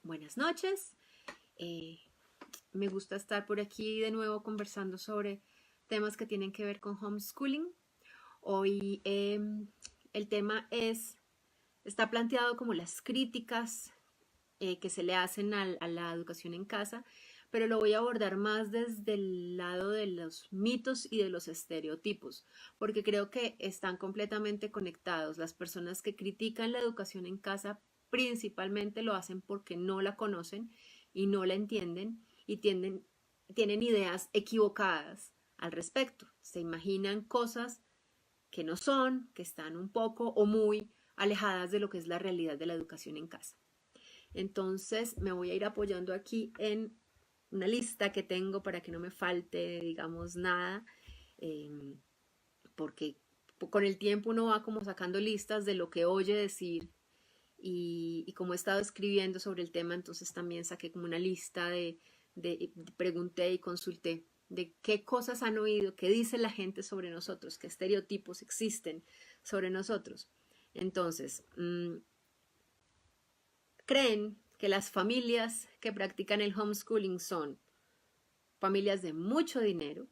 Buenas noches. Eh, Me gusta estar por aquí de nuevo conversando sobre temas que tienen que ver con homeschooling. Hoy el tema está planteado como las críticas que se le hacen a la educación en casa, pero lo voy a abordar más desde el lado de los mitos y de los estereotipos, porque creo que están completamente conectados. Las personas que critican la educación en casa principalmente lo hacen porque no la conocen y no la entienden y tienen ideas equivocadas al respecto. Se imaginan cosas que no son, que están un poco o muy alejadas de lo que es la realidad de la educación en casa. Entonces me voy a ir apoyando aquí en una lista que tengo para que no me falte, digamos, nada, eh, porque con el tiempo uno va como sacando listas de lo que oye decir y como he estado escribiendo sobre el tema, entonces también saqué como una lista pregunté y consulté de qué cosas han oído, qué dice la gente sobre nosotros, qué estereotipos existen sobre nosotros. Entonces, creen que las familias que practican el homeschooling son familias de mucho dinero,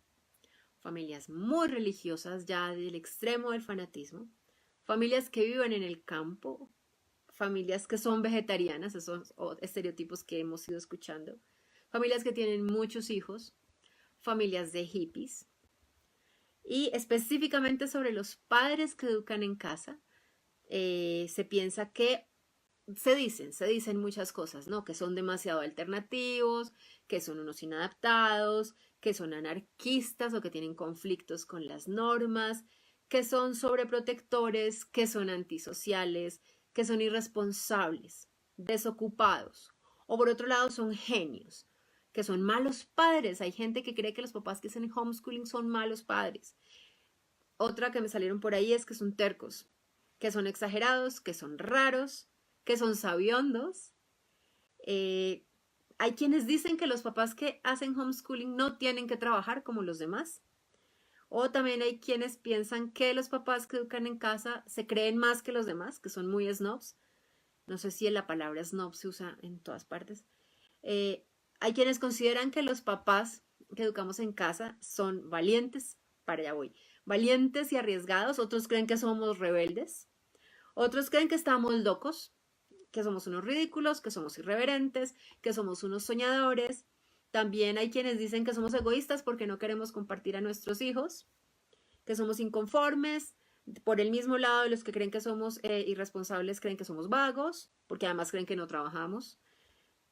familias muy religiosas ya del extremo del fanatismo, familias que viven en el campo, familias que son vegetarianas, esos estereotipos que hemos ido escuchando, familias que tienen muchos hijos, familias de hippies, y específicamente sobre los padres que educan en casa, se piensa que se dicen muchas cosas, ¿no? Que son demasiado alternativos, que son unos inadaptados, que son anarquistas o que tienen conflictos con las normas, que son sobreprotectores, que son antisociales, que son irresponsables, desocupados. O por otro lado son genios, que son malos padres. Hay gente que cree que los papás que hacen homeschooling son malos padres. Otra que me salieron por ahí es que son tercos, que son exagerados, que son raros, que son sabiondos. Eh, Hay quienes dicen que los papás que hacen homeschooling no tienen que trabajar como los demás. O también hay quienes piensan que los papás que educan en casa se creen más que los demás, que son muy snobs. No sé si la palabra snob se usa en todas partes. Hay quienes consideran que los papás que educamos en casa son valientes, para allá voy, valientes y arriesgados. Otros creen que somos rebeldes. Otros creen que estamos locos, que somos unos ridículos, que somos irreverentes, que somos unos soñadores. También hay quienes dicen que somos egoístas porque no queremos compartir a nuestros hijos, que somos inconformes. Por el mismo lado de los que creen que somos irresponsables, creen que somos vagos, porque además creen que no trabajamos.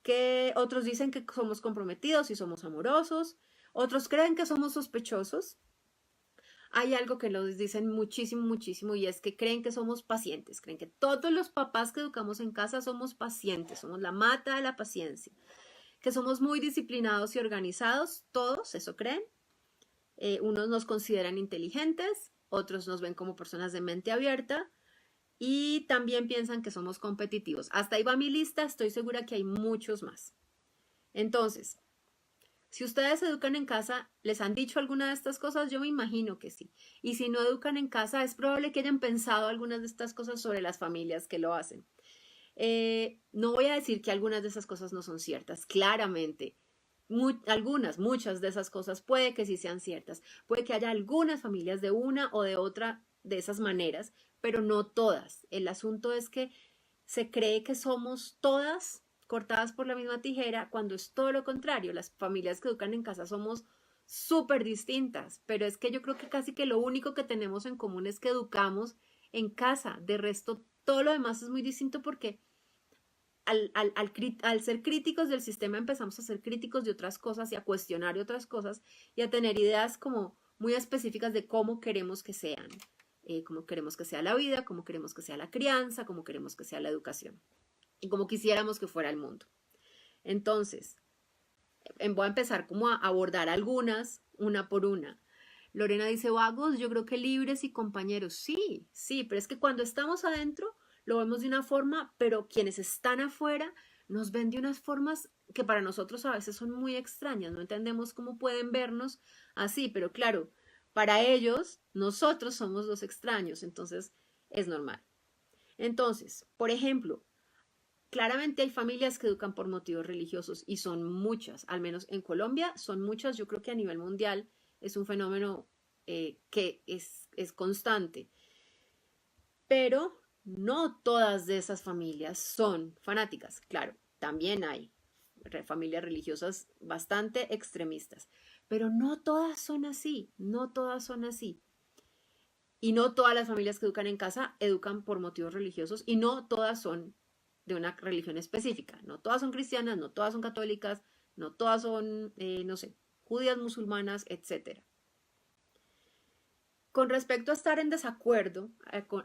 Que otros dicen que somos comprometidos y somos amorosos. Otros creen que somos sospechosos. Hay algo que nos dicen muchísimo, muchísimo, y es que creen que somos pacientes, creen que todos los papás que educamos en casa somos pacientes, somos la mata de la paciencia, que somos muy disciplinados y organizados, todos, eso creen. Unos nos consideran inteligentes, otros nos ven como personas de mente abierta y también piensan que somos competitivos. Hasta ahí va mi lista, estoy segura que hay muchos más. Entonces, si ustedes educan en casa, ¿les han dicho alguna de estas cosas? Yo me imagino que sí. Y si no educan en casa, es probable que hayan pensado algunas de estas cosas sobre las familias que lo hacen. No voy a decir que algunas de esas cosas no son ciertas, claramente. Muchas de esas cosas puede que sí sean ciertas. Puede que haya algunas familias de una o de otra de esas maneras, pero no todas. El asunto es que se cree que somos todas cortadas por la misma tijera, cuando es todo lo contrario. Las familias que educan en casa somos súper distintas, pero es que yo creo que casi que lo único que tenemos en común es que educamos en casa. De resto, todo lo demás es muy distinto porque al ser críticos del sistema empezamos a ser críticos de otras cosas y a cuestionar otras cosas y a tener ideas como muy específicas de cómo queremos que sean, cómo queremos que sea la vida, cómo queremos que sea la crianza, cómo queremos que sea la educación y cómo quisiéramos que fuera el mundo. Entonces, voy a empezar como a abordar algunas, una por una. Lorena dice, vagos, yo creo que libres y compañeros. Sí, sí, pero es que cuando estamos adentro lo vemos de una forma, pero quienes están afuera nos ven de unas formas que para nosotros a veces son muy extrañas. No entendemos cómo pueden vernos así, pero claro, para ellos nosotros somos los extraños, entonces es normal. Entonces, por ejemplo, claramente hay familias que educan por motivos religiosos y son muchas, al menos en Colombia son muchas. Yo creo que a nivel mundial es un fenómeno que es constante, pero no todas de esas familias son fanáticas. Claro, también hay familias religiosas bastante extremistas, pero no todas son así, no todas son así. Y no todas las familias que educan en casa educan por motivos religiosos y no todas son de una religión específica. No todas son cristianas, no todas son católicas, no todas son, no sé, judías, musulmanas, etcétera. Con respecto a estar en desacuerdo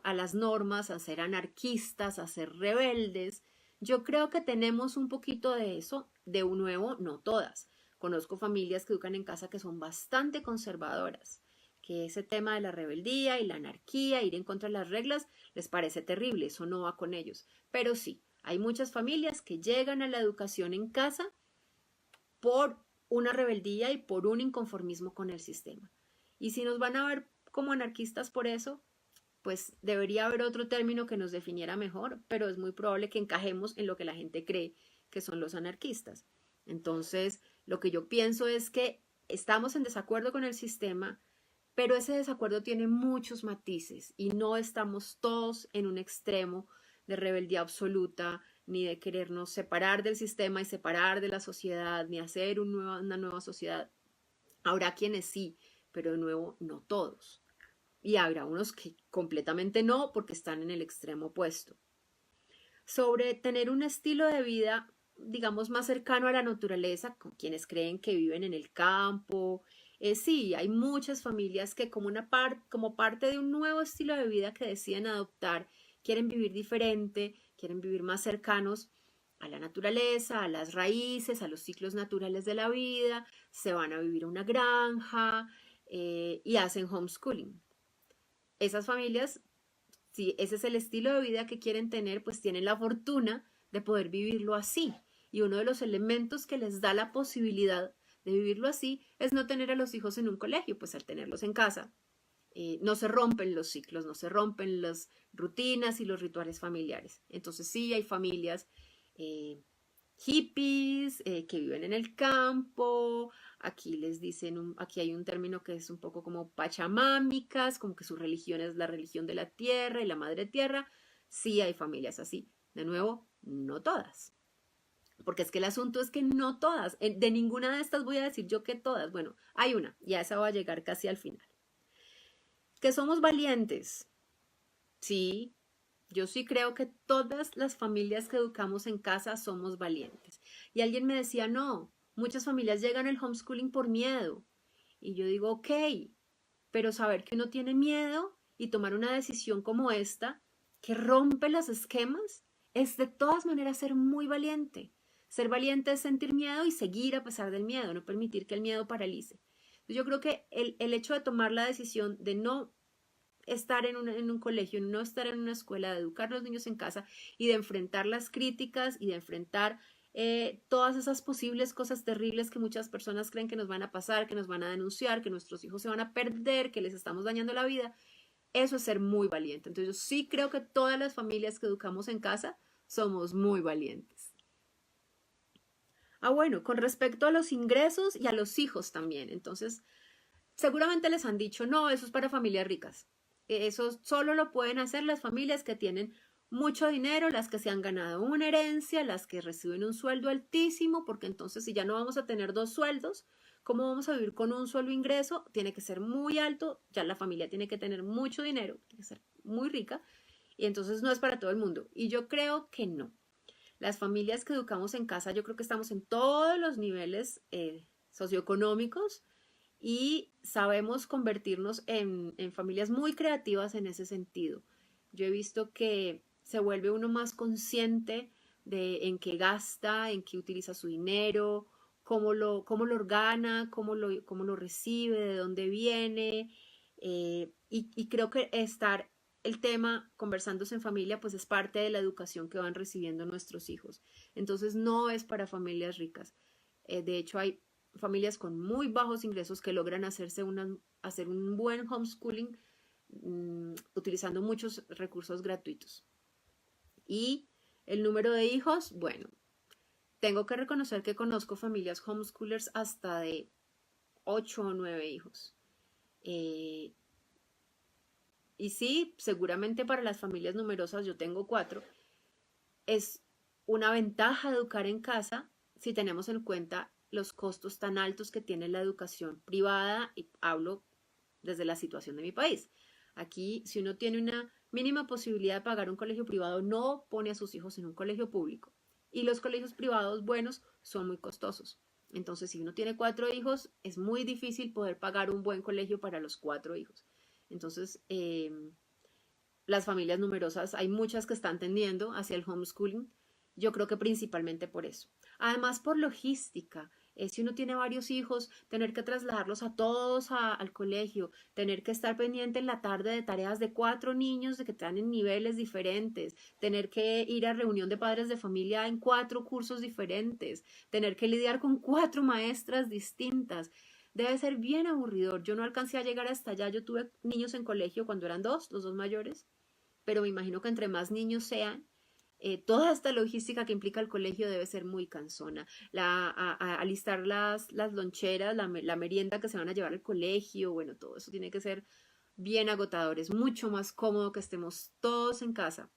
a las normas, a ser anarquistas, a ser rebeldes, yo creo que tenemos un poquito de eso, de un nuevo, no todas. Conozco familias que educan en casa que son bastante conservadoras, que ese tema de la rebeldía y la anarquía, ir en contra de las reglas, les parece terrible, eso no va con ellos. Pero sí, hay muchas familias que llegan a la educación en casa por una rebeldía y por un inconformismo con el sistema. Y si nos van a ver como anarquistas por eso, pues debería haber otro término que nos definiera mejor, pero es muy probable que encajemos en lo que la gente cree que son los anarquistas. Entonces, lo que yo pienso es que estamos en desacuerdo con el sistema, pero ese desacuerdo tiene muchos matices y no estamos todos en un extremo de rebeldía absoluta, ni de querernos separar del sistema y separar de la sociedad, ni hacer una nueva sociedad. Habrá quienes sí, pero de nuevo no todos. Y habrá unos que completamente no, porque están en el extremo opuesto. Sobre tener un estilo de vida, digamos, más cercano a la naturaleza, con quienes creen que viven en el campo. Sí, hay muchas familias que como parte de un nuevo estilo de vida que deciden adoptar, quieren vivir diferente, quieren vivir más cercanos a la naturaleza, a las raíces, a los ciclos naturales de la vida, se van a vivir a una granja y hacen homeschooling. Esas familias, si ese es el estilo de vida que quieren tener, pues tienen la fortuna de poder vivirlo así. Y uno de los elementos que les da la posibilidad de vivirlo así es no tener a los hijos en un colegio, pues al tenerlos en casa. No se rompen los ciclos, no se rompen las rutinas y los rituales familiares. Entonces sí hay familias eh, hippies que viven en el campo. Aquí les dicen, aquí hay un término que es un poco como pachamámicas, como que su religión es la religión de la tierra y la madre tierra. Sí hay familias así. De nuevo, no todas. Porque es que el asunto es que no todas, de ninguna de estas voy a decir yo que todas. Bueno, hay una, y a esa va a llegar casi al final. Que somos valientes. Sí, yo sí creo que todas las familias que educamos en casa somos valientes. Y alguien me decía, no, muchas familias llegan al homeschooling por miedo. Y yo digo, ok, pero saber que uno tiene miedo y tomar una decisión como esta, que rompe los esquemas, es de todas maneras ser muy valiente. Ser valiente es sentir miedo y seguir a pesar del miedo, no permitir que el miedo paralice. Yo creo que el hecho de tomar la decisión de no estar en un colegio, no estar en una escuela, de educar a los niños en casa y de enfrentar las críticas y de enfrentar todas esas posibles cosas terribles que muchas personas creen que nos van a pasar, que nos van a denunciar, que nuestros hijos se van a perder, que les estamos dañando la vida. Eso es ser muy valiente. Entonces yo sí creo que todas las familias que educamos en casa somos muy valientes. Ah, bueno, con respecto a los ingresos y a los hijos también. Entonces, seguramente les han dicho, no, eso es para familias ricas. Eso solo lo pueden hacer las familias que tienen mucho dinero, las que se han ganado una herencia, las que reciben un sueldo altísimo, porque entonces si ya no vamos a tener dos sueldos, ¿cómo vamos a vivir con un solo ingreso? Tiene que ser muy alto, ya la familia tiene que tener mucho dinero, tiene que ser muy rica, y entonces no es para todo el mundo. Y yo creo que no. Las familias que educamos en casa, yo creo que estamos en todos los niveles socioeconómicos y sabemos convertirnos en familias muy creativas en ese sentido. Yo he visto que se vuelve uno más consciente de en qué gasta, en qué utiliza su dinero, cómo lo organa, cómo lo recibe, de dónde viene. Y creo que estar el tema conversándose en familia pues es parte de la educación que van recibiendo nuestros hijos. Entonces no es para familias ricas. De hecho hay familias con muy bajos ingresos que logran hacer un buen homeschooling utilizando muchos recursos gratuitos. Y El número de hijos, bueno, tengo que reconocer que conozco familias homeschoolers hasta de 8 o 9 hijos. Eh, y sí, seguramente para las familias numerosas, yo tengo 4, es una ventaja educar en casa si tenemos en cuenta los costos tan altos que tiene la educación privada, y hablo desde la situación de mi país. Aquí, si uno tiene una mínima posibilidad de pagar un colegio privado, no pone a sus hijos en un colegio público. Y los colegios privados buenos son muy costosos. Entonces, si uno tiene 4 hijos, es muy difícil poder pagar un buen colegio para los 4 hijos. Entonces, las familias numerosas, hay muchas que están tendiendo hacia el homeschooling. Yo creo que principalmente por eso. Además, por logística. Si uno tiene varios hijos, tener que trasladarlos a todos al colegio, tener que estar pendiente en la tarde de tareas de 4 niños de que están en niveles diferentes, tener que ir a reunión de padres de familia en 4 cursos diferentes, tener que lidiar con 4 maestras distintas. Debe ser bien aburridor. Yo no alcancé a llegar hasta allá. Yo tuve niños en colegio cuando eran 2, los 2 mayores, pero me imagino que entre más niños sean, toda esta logística que implica el colegio debe ser muy cansona. Alistar las loncheras, la merienda que se van a llevar al colegio, bueno, todo eso tiene que ser bien agotador. Es mucho más cómodo que estemos todos en casa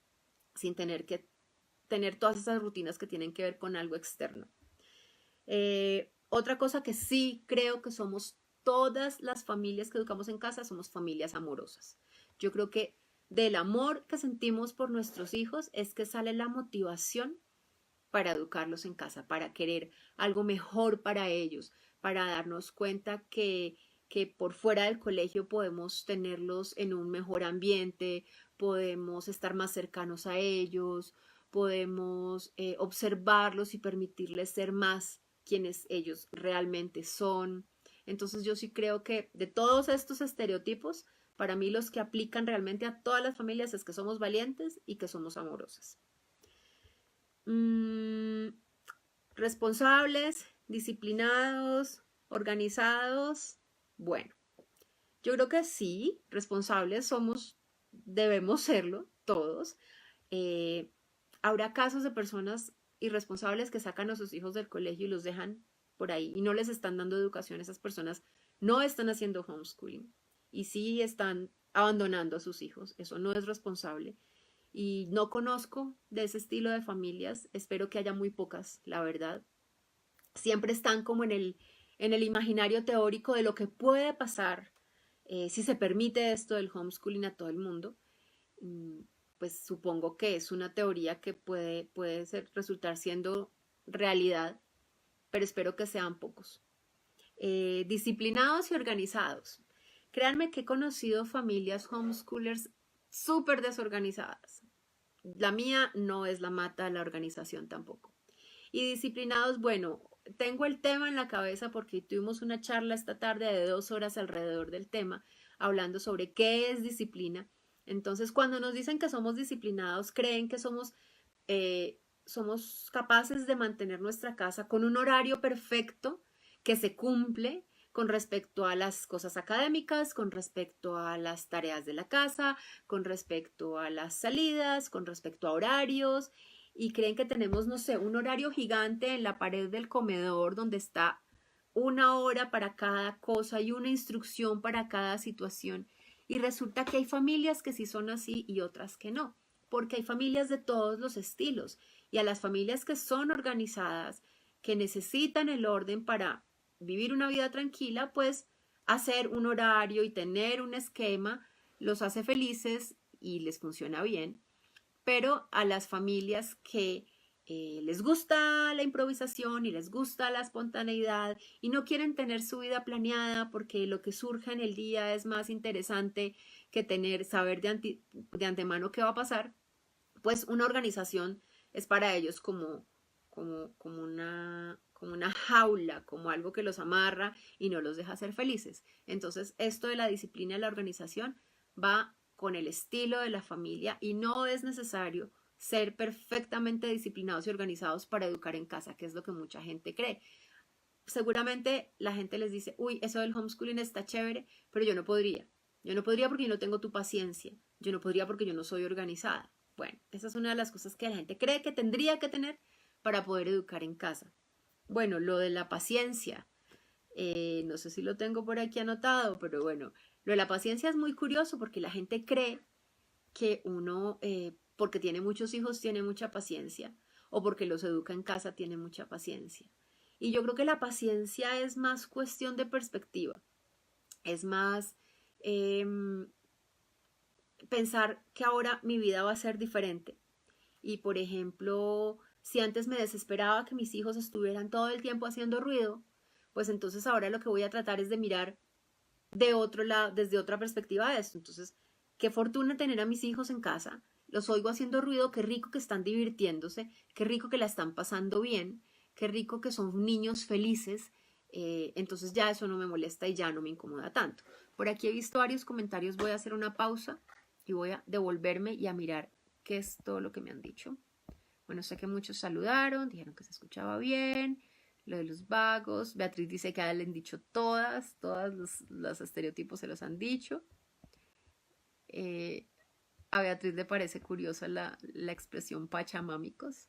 sin tener que tener todas esas rutinas que tienen que ver con algo externo. Otra cosa que sí creo que somos todas las familias que educamos en casa, somos familias amorosas. Yo creo que del amor que sentimos por nuestros hijos es que sale la motivación para educarlos en casa, para querer algo mejor para ellos, para darnos cuenta que por fuera del colegio podemos tenerlos en un mejor ambiente, podemos estar más cercanos a ellos, podemos observarlos y permitirles ser más quienes ellos realmente son. Entonces yo sí creo que de todos estos estereotipos, para mí los que aplican realmente a todas las familias es que somos valientes y que somos amorosas. Responsables, disciplinados, organizados. Bueno, yo creo que sí, responsables somos, debemos serlo todos. Eh, Habrá casos de personas irresponsables que sacan a sus hijos del colegio y los dejan por ahí y no les están dando educación. Esas personas no están haciendo homeschooling y sí están abandonando a sus hijos. Eso no es responsable. Y no conozco de ese estilo de familias. Espero que haya muy pocas, la verdad. Siempre están como en el imaginario teórico de lo que puede pasar si se permite esto del homeschooling a todo el mundo. Pues supongo que es una teoría que puede resultar siendo realidad, pero espero que sean pocos. Disciplinados y organizados. Créanme que he conocido familias homeschoolers súper desorganizadas. La mía no es la mata de la organización tampoco. Y disciplinados, bueno, tengo el tema en la cabeza porque tuvimos una charla esta tarde de 2 horas alrededor del tema, hablando sobre qué es disciplina. Entonces, cuando nos dicen que somos disciplinados, creen que somos capaces de mantener nuestra casa con un horario perfecto que se cumple con respecto a las cosas académicas, con respecto a las tareas de la casa, con respecto a las salidas, con respecto a horarios, y creen que tenemos, no sé, un horario gigante en la pared del comedor donde está 1 hora para cada cosa y una instrucción para cada situación. Y resulta que hay familias que sí son así y otras que no, porque hay familias de todos los estilos, y a las familias que son organizadas, que necesitan el orden para vivir una vida tranquila, pues hacer un horario y tener un esquema los hace felices y les funciona bien. Pero a las familias que les gusta la improvisación y les gusta la espontaneidad y no quieren tener su vida planeada porque lo que surja en el día es más interesante que saber de antemano qué va a pasar, pues una organización es para ellos como una jaula, como algo que los amarra y no los deja ser felices. Entonces, esto de la disciplina y la organización va con el estilo de la familia y no es necesario ser perfectamente disciplinados y organizados para educar en casa, que es lo que mucha gente cree. Seguramente la gente les dice, uy, eso del homeschooling está chévere, pero yo no podría. Yo no podría porque yo no tengo tu paciencia. Yo no podría porque yo no soy organizada. Bueno, esa es una de las cosas que la gente cree que tendría que tener para poder educar en casa. Bueno, lo de la paciencia. No sé si lo tengo por aquí anotado, pero bueno, lo de la paciencia es muy curioso porque la gente cree que uno, porque tiene muchos hijos, tiene mucha paciencia, o porque los educa en casa, tiene mucha paciencia. Y yo creo que la paciencia es más cuestión de perspectiva, es más eh, pensar que ahora mi vida va a ser diferente. Y por ejemplo, si antes me desesperaba que mis hijos estuvieran todo el tiempo haciendo ruido, pues entonces ahora lo que voy a tratar es de mirar de otro lado, desde otra perspectiva de esto. Entonces, qué fortuna tener a mis hijos en casa, los oigo haciendo ruido, qué rico que están divirtiéndose, qué rico que la están pasando bien, qué rico que son niños felices, entonces ya eso no me molesta y ya no me incomoda tanto. Por aquí he visto varios comentarios, voy a hacer una pausa y voy a devolverme y a mirar qué es todo lo que me han dicho. Bueno, sé que muchos saludaron, dijeron que se escuchaba bien, lo de los vagos. Beatriz dice que a él le han dicho todas los estereotipos se los han dicho. A Beatriz le parece curiosa la expresión pachamámicos.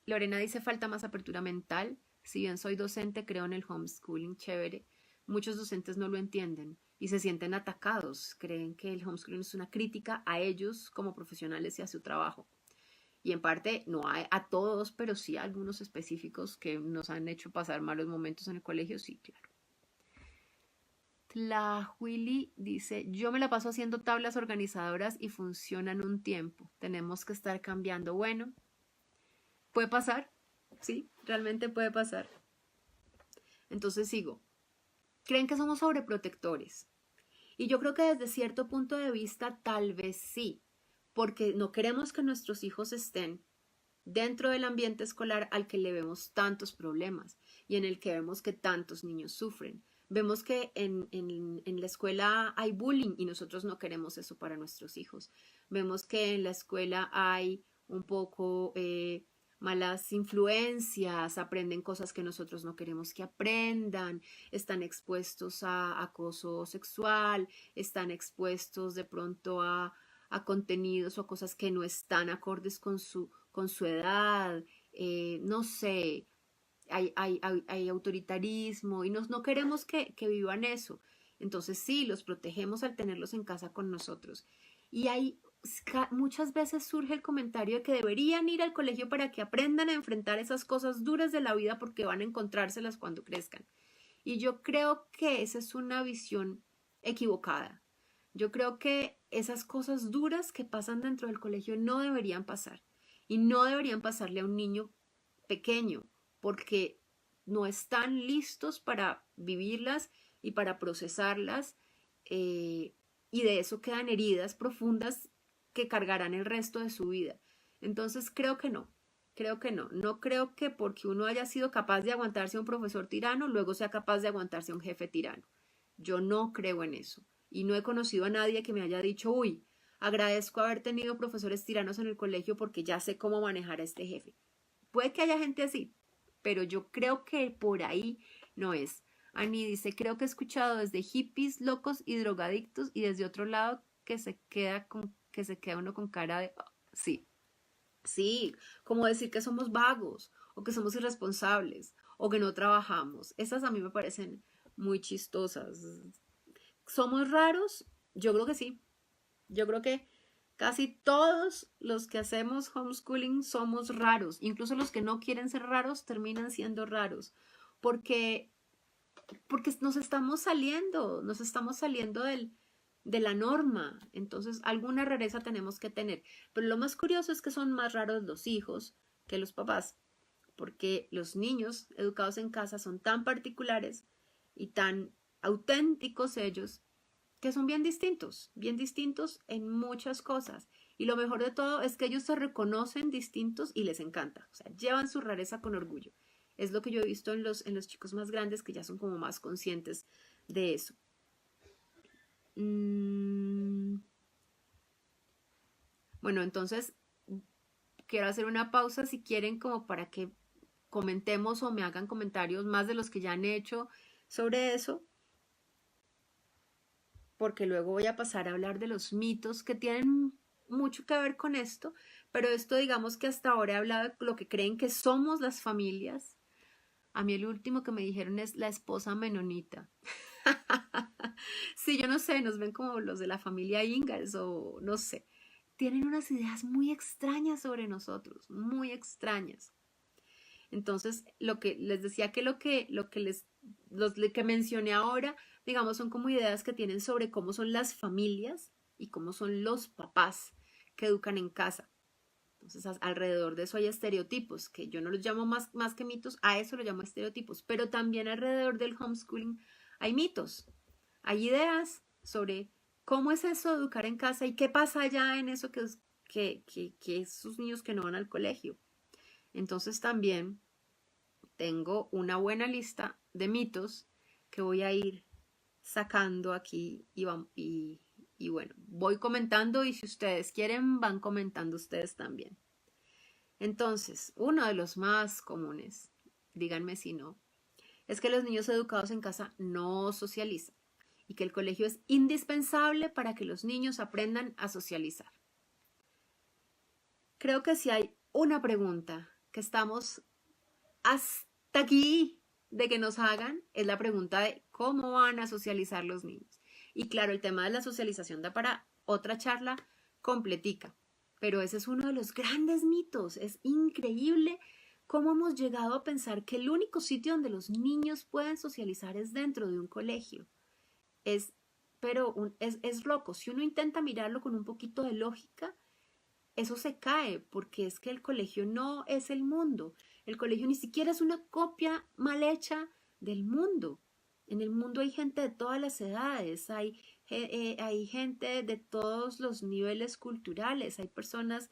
Lorena dice falta más apertura mental. Si bien soy docente, creo en el homeschooling, chévere. Muchos docentes no lo entienden y se sienten atacados. Creen que el homeschooling es una crítica a ellos como profesionales y a su trabajo. Y en parte no a todos, pero sí a algunos específicos que nos han hecho pasar malos momentos en el colegio, sí, claro. Tlahuili dice, yo me la paso haciendo tablas organizadoras y funcionan un tiempo. Tenemos que estar cambiando. Bueno, puede pasar, sí, realmente puede pasar. Entonces sigo. ¿Creen que somos sobreprotectores? Y yo creo que desde cierto punto de vista tal vez sí, porque no queremos que nuestros hijos estén dentro del ambiente escolar al que le vemos tantos problemas y en el que vemos que tantos niños sufren. Vemos que en la escuela hay bullying y nosotros no queremos eso para nuestros hijos. Vemos que en la escuela hay un poco malas influencias, aprenden cosas que nosotros no queremos que aprendan, están expuestos a acoso sexual, están expuestos de pronto a contenidos o cosas que no están acordes con su edad, no sé, hay autoritarismo y no queremos que vivan eso. Entonces sí, los protegemos al tenerlos en casa con nosotros. Y muchas veces surge el comentario de que deberían ir al colegio para que aprendan a enfrentar esas cosas duras de la vida porque van a encontrárselas cuando crezcan. Y yo creo que esa es una visión equivocada. Yo creo que esas cosas duras que pasan dentro del colegio no deberían pasar. Y no deberían pasarle a un niño pequeño, porque no están listos para vivirlas y para procesarlas. Y de eso quedan heridas profundas que cargarán el resto de su vida. Entonces creo que no. Creo que no. No creo que porque uno haya sido capaz de aguantarse a un profesor tirano, luego sea capaz de aguantarse a un jefe tirano. Yo no creo en eso. Y no he conocido a nadie que me haya dicho, uy, agradezco haber tenido profesores tiranos en el colegio porque ya sé cómo manejar a este jefe. Puede que haya gente así, pero yo creo que por ahí no es. Ani dice, creo que he escuchado desde hippies, locos y drogadictos y desde otro lado que se queda uno con cara de sí. Sí, como decir que somos vagos o que somos irresponsables o que no trabajamos. Esas a mí me parecen muy chistosas. ¿Somos raros? Yo creo que sí. Yo creo que casi todos los que hacemos homeschooling somos raros. Incluso los que no quieren ser raros terminan siendo raros. Porque, porque nos estamos saliendo de la norma. Entonces, alguna rareza tenemos que tener. Pero lo más curioso es que son más raros los hijos que los papás. Porque los niños educados en casa son tan particulares y tan auténticos ellos que son bien distintos en muchas cosas. Y lo mejor de todo es que ellos se reconocen distintos y les encanta. O sea, llevan su rareza con orgullo. Es lo que yo he visto en los chicos más grandes que ya son como más conscientes de eso. Bueno, entonces quiero hacer una pausa si quieren como para que comentemos o me hagan comentarios más de los que ya han hecho sobre eso. porque luego voy a pasar a hablar de los mitos que tienen mucho que ver con esto, pero esto digamos que hasta ahora he hablado de lo que creen que somos las familias. A mí el último que me dijeron es la esposa menonita. Sí, yo no sé, nos ven como los de la familia Ingalls o no sé. Tienen unas ideas muy extrañas sobre nosotros, muy extrañas. Entonces, lo que les decía que que mencioné ahora, digamos, son como ideas que tienen sobre cómo son las familias y cómo son los papás que educan en casa. Entonces, alrededor de eso hay estereotipos, que yo no los llamo más que mitos, a eso lo llamo estereotipos, pero también alrededor del homeschooling hay mitos, hay ideas sobre cómo es eso de educar en casa y qué pasa allá en eso que esos niños que no van al colegio. Entonces también tengo una buena lista de mitos que voy a ir sacando aquí y bueno, voy comentando y si ustedes quieren van comentando ustedes también. Entonces, uno de los más comunes, díganme si no, es que los niños educados en casa no socializan y que el colegio es indispensable para que los niños aprendan a socializar. Creo que si hay una pregunta que estamos hasta aquí de que nos hagan, es la pregunta de cómo van a socializar los niños. Y claro, el tema de la socialización da para otra charla completica, pero ese es uno de los grandes mitos. Es increíble cómo hemos llegado a pensar que el único sitio donde los niños pueden socializar es dentro de un colegio. Es, es loco. Si uno intenta mirarlo con un poquito de lógica, eso se cae porque es que el colegio no es el mundo. El colegio ni siquiera es una copia mal hecha del mundo. En el mundo hay gente de todas las edades, hay gente de todos los niveles culturales, hay personas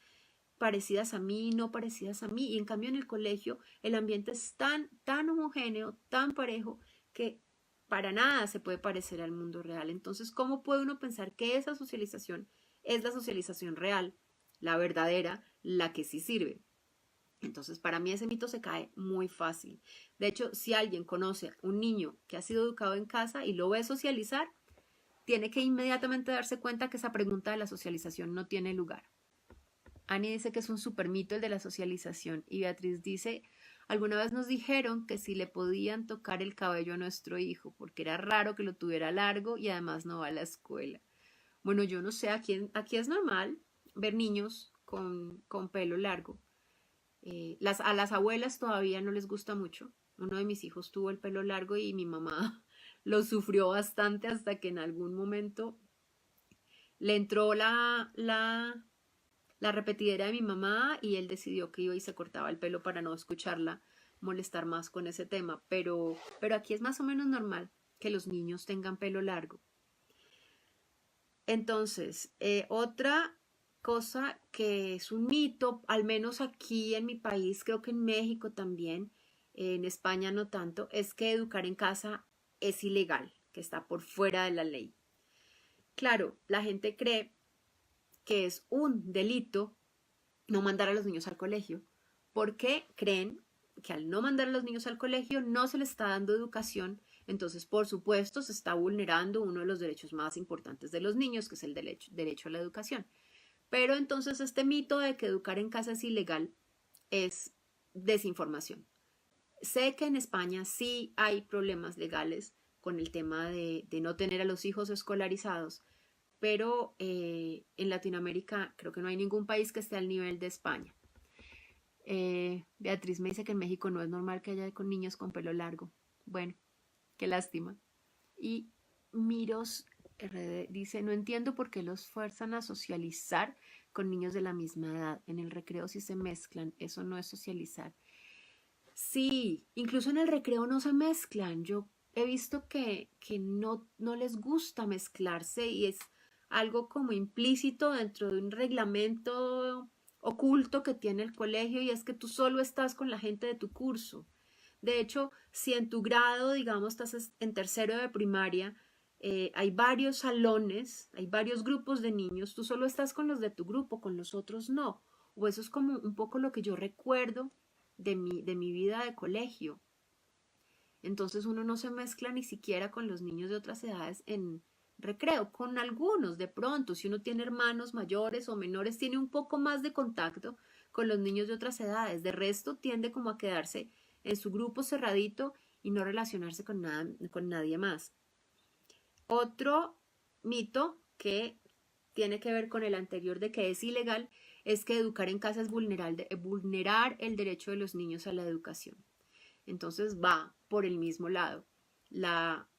parecidas a mí, no parecidas a mí, y en cambio en el colegio el ambiente es tan homogéneo, tan parejo, que para nada se puede parecer al mundo real. Entonces, ¿cómo puede uno pensar que esa socialización es la socialización real, la verdadera, la que sí sirve? Entonces, para mí ese mito se cae muy fácil. De hecho, si alguien conoce a un niño que ha sido educado en casa y lo ve socializar, tiene que inmediatamente darse cuenta que esa pregunta de la socialización no tiene lugar. Annie dice que es un super mito el de la socialización y Beatriz dice, alguna vez nos dijeron que si le podían tocar el cabello a nuestro hijo porque era raro que lo tuviera largo y además no va a la escuela. Bueno, yo no sé, aquí es normal ver niños con pelo largo. A las abuelas todavía no les gusta mucho. Uno de mis hijos tuvo el pelo largo y mi mamá lo sufrió bastante hasta que en algún momento le entró la repetidera de mi mamá y él decidió que iba y se cortaba el pelo para no escucharla molestar más con ese tema. Pero aquí es más o menos normal que los niños tengan pelo largo. Entonces, otra cosa que es un mito, al menos aquí en mi país, creo que en México también, en España no tanto, es que educar en casa es ilegal, que está por fuera de la ley. Claro, la gente cree que es un delito no mandar a los niños al colegio, porque creen que al no mandar a los niños al colegio no se les está dando educación, entonces por supuesto se está vulnerando uno de los derechos más importantes de los niños, que es el derecho a la educación. Pero entonces este mito de que educar en casa es ilegal es desinformación. Sé que en España sí hay problemas legales con el tema de no tener a los hijos escolarizados, pero en Latinoamérica creo que no hay ningún país que esté al nivel de España. Beatriz me dice que en México no es normal que haya con niños con pelo largo. Bueno, qué lástima. Y Miros RD dice, no entiendo por qué los fuerzan a socializar con niños de la misma edad. En el recreo sí se mezclan, eso no es socializar. Sí, incluso en el recreo no se mezclan. Yo he visto que no les gusta mezclarse y es algo como implícito dentro de un reglamento oculto que tiene el colegio y es que tú solo estás con la gente de tu curso. De hecho, si en tu grado, digamos, estás en tercero de primaria, hay varios salones, hay varios grupos de niños, tú solo estás con los de tu grupo, con los otros no. O eso es como un poco lo que yo recuerdo de mi vida de colegio. Entonces uno no se mezcla ni siquiera con los niños de otras edades recreo. Con algunos, de pronto, si uno tiene hermanos mayores o menores, tiene un poco más de contacto con los niños de otras edades. De resto, tiende como a quedarse en su grupo cerradito y no relacionarse con nadie más. Otro mito que tiene que ver con el anterior de que es ilegal es que educar en casa es vulnerar el derecho de los niños a la educación. Entonces va por el mismo lado. La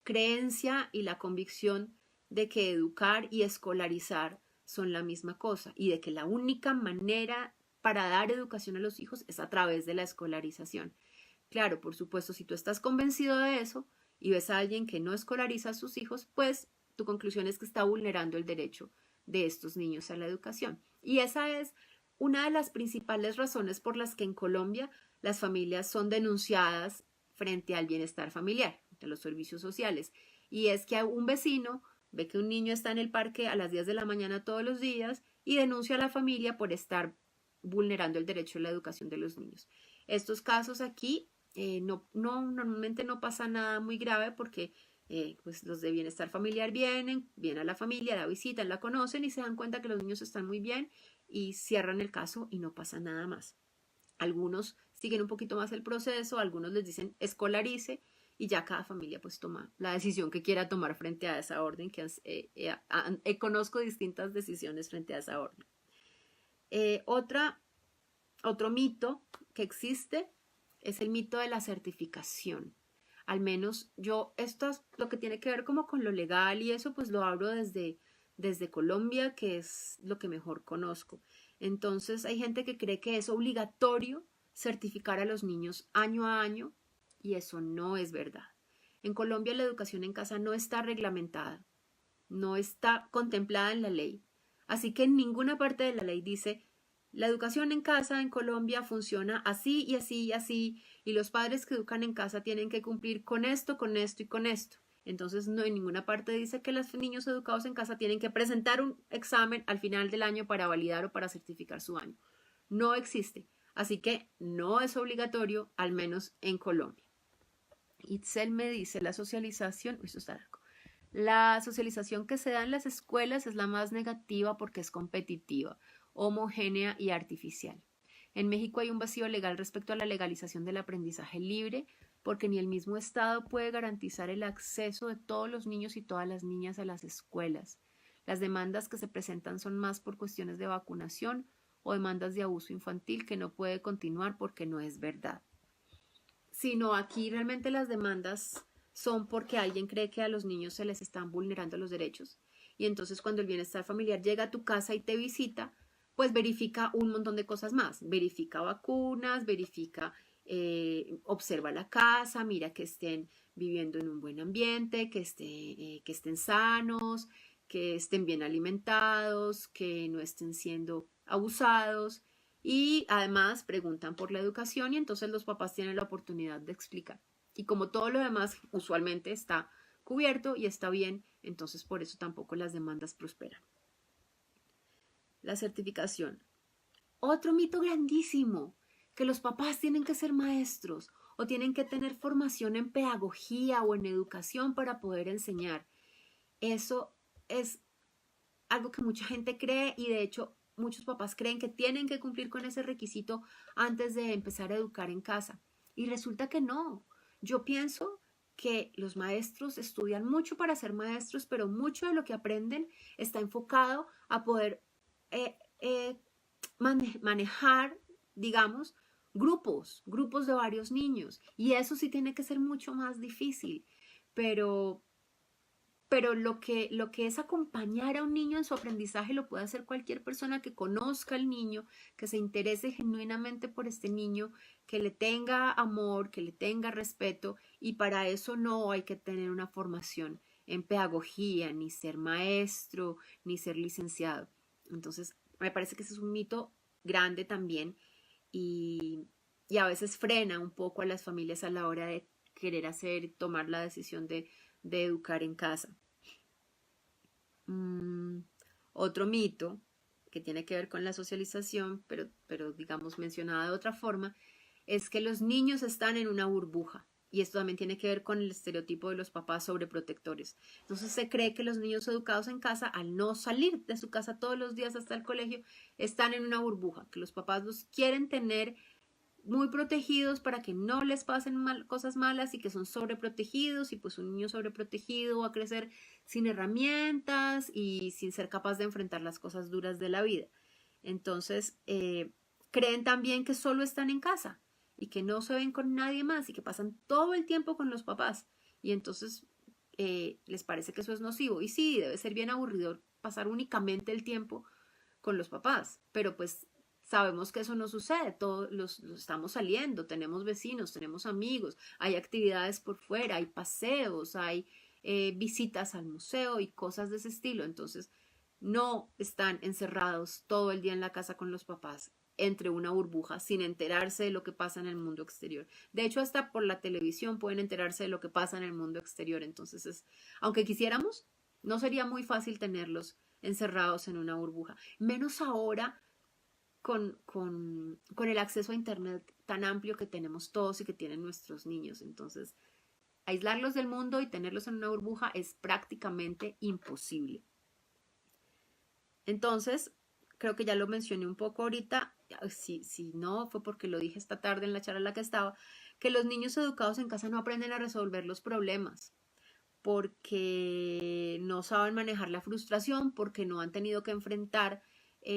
creencia y la convicción de que educar y escolarizar son la misma cosa y de que la única manera para dar educación a los hijos es a través de la escolarización. Claro, por supuesto, si tú estás convencido de eso y ves a alguien que no escolariza a sus hijos, pues tu conclusión es que está vulnerando el derecho de estos niños a la educación. Y esa es una de las principales razones por las que en Colombia las familias son denunciadas frente al bienestar familiar, de los servicios sociales. Y es que un vecino ve que un niño está en el parque a las 10 de la mañana todos los días y denuncia a la familia por estar vulnerando el derecho a la educación de los niños. Estos casos aquí normalmente no pasa nada muy grave porque pues los de bienestar familiar vienen a la familia, la visitan, la conocen y se dan cuenta que los niños están muy bien y cierran el caso y no pasa nada más. Algunos siguen un poquito más el proceso, algunos les dicen escolarice y ya cada familia pues toma la decisión que quiera tomar frente a esa orden, conozco distintas decisiones frente a esa orden. Otro mito que existe es el mito de la certificación. Al menos esto es lo que tiene que ver como con lo legal y eso pues lo hablo desde Colombia, que es lo que mejor conozco. Entonces hay gente que cree que es obligatorio certificar a los niños año a año y eso no es verdad. En Colombia la educación en casa no está reglamentada, no está contemplada en la ley. Así que en ninguna parte de la ley dice la educación en casa en Colombia funciona así y así y así, y los padres que educan en casa tienen que cumplir con esto y con esto. Entonces, no en ninguna parte dice que los niños educados en casa tienen que presentar un examen al final del año para validar o para certificar su año. No existe. Así que no es obligatorio, al menos en Colombia. Itzel me dice, la socialización, esto está largo. La socialización que se da en las escuelas es la más negativa porque es competitiva, homogénea y artificial. En México hay un vacío legal respecto a la legalización del aprendizaje libre, porque ni el mismo Estado puede garantizar el acceso de todos los niños y todas las niñas a las escuelas. Las demandas que se presentan son más por cuestiones de vacunación o demandas de abuso infantil que no puede continuar porque no es verdad. Sino aquí realmente las demandas son porque alguien cree que a los niños se les están vulnerando los derechos. Y entonces cuando el bienestar familiar llega a tu casa y te visita, pues verifica un montón de cosas más. Verifica vacunas, observa la casa, mira que estén viviendo en un buen ambiente, que estén sanos, que estén bien alimentados, que no estén siendo abusados. Y además preguntan por la educación y entonces los papás tienen la oportunidad de explicar. Y como todo lo demás usualmente está cubierto y está bien, entonces por eso tampoco las demandas prosperan. La certificación. Otro mito grandísimo, que los papás tienen que ser maestros o tienen que tener formación en pedagogía o en educación para poder enseñar. Eso es algo que mucha gente cree y de hecho muchos papás creen que tienen que cumplir con ese requisito antes de empezar a educar en casa. Y resulta que no. Yo pienso que los maestros estudian mucho para ser maestros, pero mucho de lo que aprenden está enfocado a poder manejar, digamos, grupos de varios niños. Y eso sí tiene que ser mucho más difícil. Pero lo que es acompañar a un niño en su aprendizaje lo puede hacer cualquier persona que conozca al niño, que se interese genuinamente por este niño, que le tenga amor, que le tenga respeto, y para eso no hay que tener una formación en pedagogía, ni ser maestro, ni ser licenciado. Entonces, me parece que ese es un mito grande también y a veces frena un poco a las familias a la hora de querer tomar la decisión de educar en casa. Otro mito que tiene que ver con la socialización, pero digamos mencionada de otra forma, es que los niños están en una burbuja Y esto también tiene que ver con el estereotipo de los papás sobreprotectores. Entonces se cree que los niños educados en casa, al no salir de su casa todos los días hasta el colegio, están en una burbuja, que los papás los quieren tener muy protegidos para que no les pasen cosas malas y que son sobreprotegidos, y pues un niño sobreprotegido va a crecer sin herramientas y sin ser capaz de enfrentar las cosas duras de la vida. Entonces creen también que solo están en casa y que no se ven con nadie más y que pasan todo el tiempo con los papás, y entonces les parece que eso es nocivo. Y sí, debe ser bien aburrido pasar únicamente el tiempo con los papás, pero pues sabemos que eso no sucede, todos los estamos saliendo, tenemos vecinos, tenemos amigos, hay actividades por fuera, hay paseos, hay visitas al museo y cosas de ese estilo. Entonces no están encerrados todo el día en la casa con los papás entre una burbuja sin enterarse de lo que pasa en el mundo exterior. De hecho, hasta por la televisión pueden enterarse de lo que pasa en el mundo exterior. Entonces, aunque quisiéramos, no sería muy fácil tenerlos encerrados en una burbuja. Menos ahora con el acceso a Internet tan amplio que tenemos todos y que tienen nuestros niños. Entonces, aislarlos del mundo y tenerlos en una burbuja es prácticamente imposible. Entonces, creo que ya lo mencioné un poco ahorita, si no fue porque lo dije esta tarde en la charla en la que estaba, que los niños educados en casa no aprenden a resolver los problemas, porque no saben manejar la frustración, porque no han tenido que enfrentar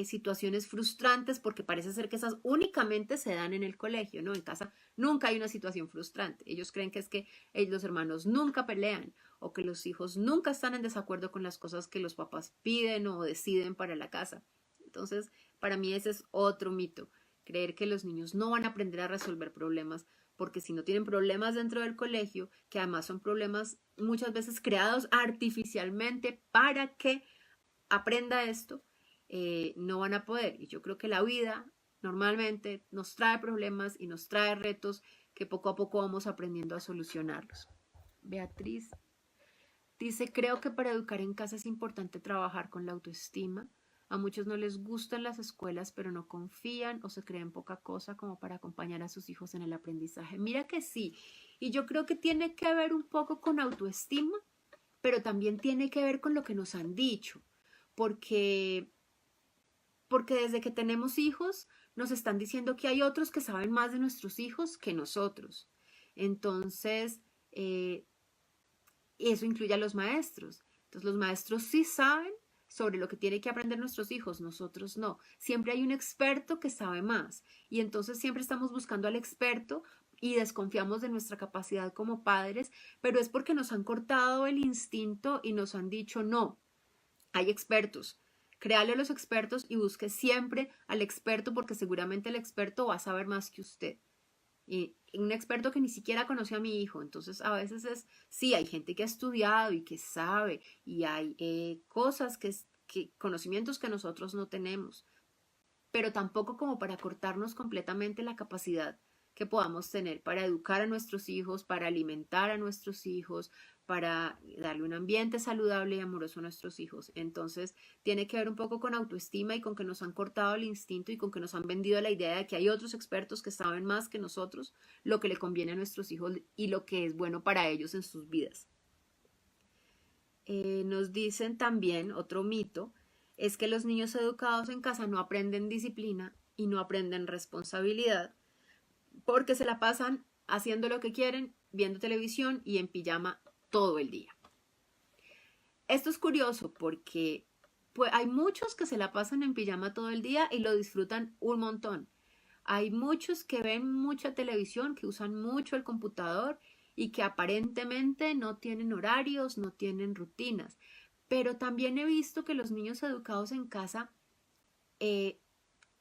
situaciones frustrantes, porque parece ser que esas únicamente se dan en el colegio, ¿no? En casa nunca hay una situación frustrante. Ellos creen que es que los hermanos nunca pelean, o que los hijos nunca están en desacuerdo con las cosas que los papás piden o deciden para la casa. Entonces, para mí ese es otro mito, creer que los niños no van a aprender a resolver problemas, porque si no tienen problemas dentro del colegio, que además son problemas muchas veces creados artificialmente para que aprenda esto, no van a poder. Y yo creo que la vida normalmente nos trae problemas y nos trae retos que poco a poco vamos aprendiendo a solucionarlos. Beatriz dice, creo que para educar en casa es importante trabajar con la autoestima. A muchos no les gustan las escuelas, pero no confían o se creen poca cosa como para acompañar a sus hijos en el aprendizaje. Mira que sí, y yo creo que tiene que ver un poco con autoestima, pero también tiene que ver con lo que nos han dicho, porque desde que tenemos hijos nos están diciendo que hay otros que saben más de nuestros hijos que nosotros. Entonces, eso incluye a los maestros. Entonces, los maestros sí saben sobre lo que tienen que aprender nuestros hijos, nosotros no. Siempre hay un experto que sabe más, y entonces siempre estamos buscando al experto y desconfiamos de nuestra capacidad como padres, pero es porque nos han cortado el instinto y nos han dicho no, hay expertos. Créale a los expertos y busque siempre al experto, porque seguramente el experto va a saber más que usted. Y un experto que ni siquiera conoció a mi hijo. Entonces, a veces sí, hay gente que ha estudiado y que sabe, y hay cosas conocimientos que nosotros no tenemos, pero tampoco como para cortarnos completamente la capacidad que podamos tener para educar a nuestros hijos, para alimentar a nuestros hijos, para darle un ambiente saludable y amoroso a nuestros hijos. Entonces, tiene que ver un poco con autoestima y con que nos han cortado el instinto y con que nos han vendido la idea de que hay otros expertos que saben más que nosotros lo que le conviene a nuestros hijos y lo que es bueno para ellos en sus vidas. Nos dicen también, otro mito, es que los niños educados en casa no aprenden disciplina y no aprenden responsabilidad, porque se la pasan haciendo lo que quieren, viendo televisión y en pijama todo el día. Esto es curioso porque pues, hay muchos que se la pasan en pijama todo el día y lo disfrutan un montón. Hay muchos que ven mucha televisión, que usan mucho el computador y que aparentemente no tienen horarios, no tienen rutinas. Pero también he visto que los niños educados en casa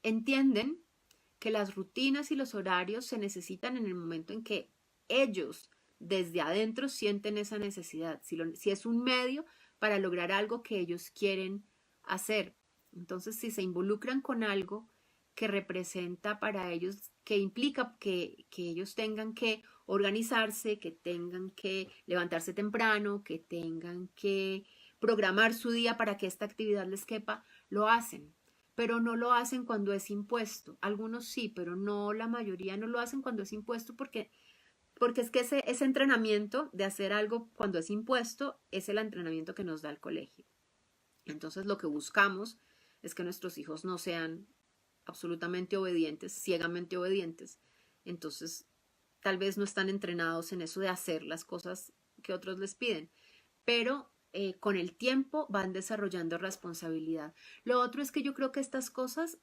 entienden que las rutinas y los horarios se necesitan en el momento en que ellos desde adentro sienten esa necesidad, si es un medio para lograr algo que ellos quieren hacer. Entonces, si se involucran con algo que representa para ellos, que implica que ellos tengan que organizarse, que tengan que levantarse temprano, que tengan que programar su día para que esta actividad les quepa, lo hacen. Pero no lo hacen cuando es impuesto. Algunos sí, pero no, la mayoría no lo hacen cuando es impuesto, porque porque es que ese entrenamiento de hacer algo cuando es impuesto es el entrenamiento que nos da el colegio. Entonces lo que buscamos es que nuestros hijos no sean absolutamente obedientes, ciegamente obedientes. Entonces tal vez no están entrenados en eso de hacer las cosas que otros les piden, pero con el tiempo van desarrollando responsabilidad. Lo otro es que yo creo que estas cosas,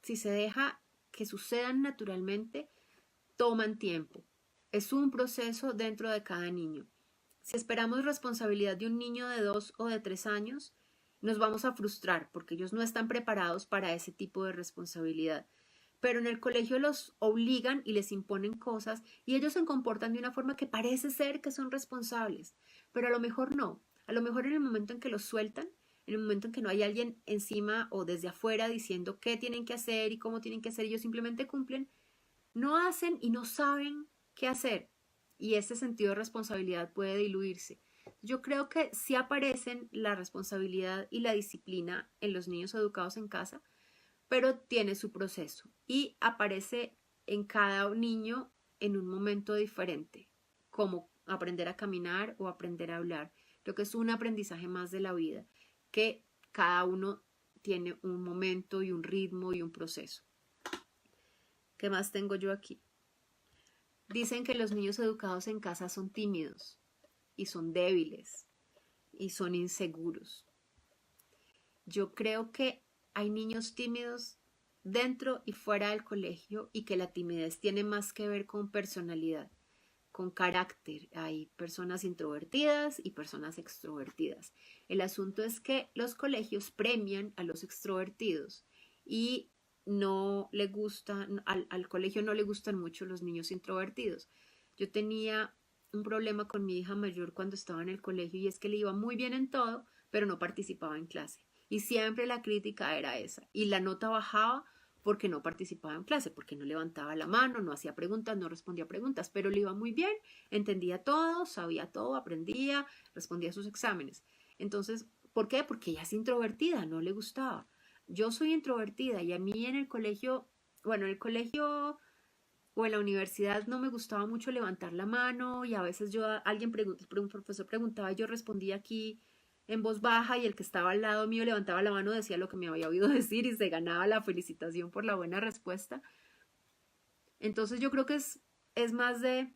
si se deja que sucedan naturalmente, toman tiempo. Es un proceso dentro de cada niño. Si esperamos responsabilidad de un niño de 2 o de 3 años, nos vamos a frustrar porque ellos no están preparados para ese tipo de responsabilidad. Pero en el colegio los obligan y les imponen cosas y ellos se comportan de una forma que parece ser que son responsables, pero a lo mejor no. A lo mejor en el momento en que los sueltan, en el momento en que no hay alguien encima o desde afuera diciendo qué tienen que hacer y cómo tienen que hacer, ellos simplemente cumplen, no hacen y no saben qué hacer. Y ese sentido de responsabilidad puede diluirse. Yo creo que sí aparecen la responsabilidad y la disciplina en los niños educados en casa, pero tiene su proceso y aparece en cada niño en un momento diferente, como aprender a caminar o aprender a hablar. Creo que es un aprendizaje más de la vida, que cada uno tiene un momento y un ritmo y un proceso. ¿Qué más tengo yo aquí? Dicen que los niños educados en casa son tímidos y son débiles y son inseguros. Yo creo que hay niños tímidos dentro y fuera del colegio y que la timidez tiene más que ver con personalidad, con carácter. Hay personas introvertidas y personas extrovertidas. El asunto es que los colegios premian a los extrovertidos y no le gustan, al colegio no le gustan mucho los niños introvertidos. Yo tenía un problema con mi hija mayor cuando estaba en el colegio y es que le iba muy bien en todo, pero no participaba en clase. Y siempre la crítica era esa. Y la nota bajaba porque no participaba en clase, porque no levantaba la mano, no hacía preguntas, no respondía preguntas, pero le iba muy bien, entendía todo, sabía todo, aprendía, respondía a sus exámenes. Entonces, ¿por qué? Porque ella es introvertida, no le gustaba. Yo soy introvertida y a mí en el colegio, bueno, en el colegio o en la universidad no me gustaba mucho levantar la mano y a veces un profesor preguntaba y yo respondía aquí en voz baja y el que estaba al lado mío levantaba la mano, decía lo que me había oído decir y se ganaba la felicitación por la buena respuesta. Entonces yo creo que es más de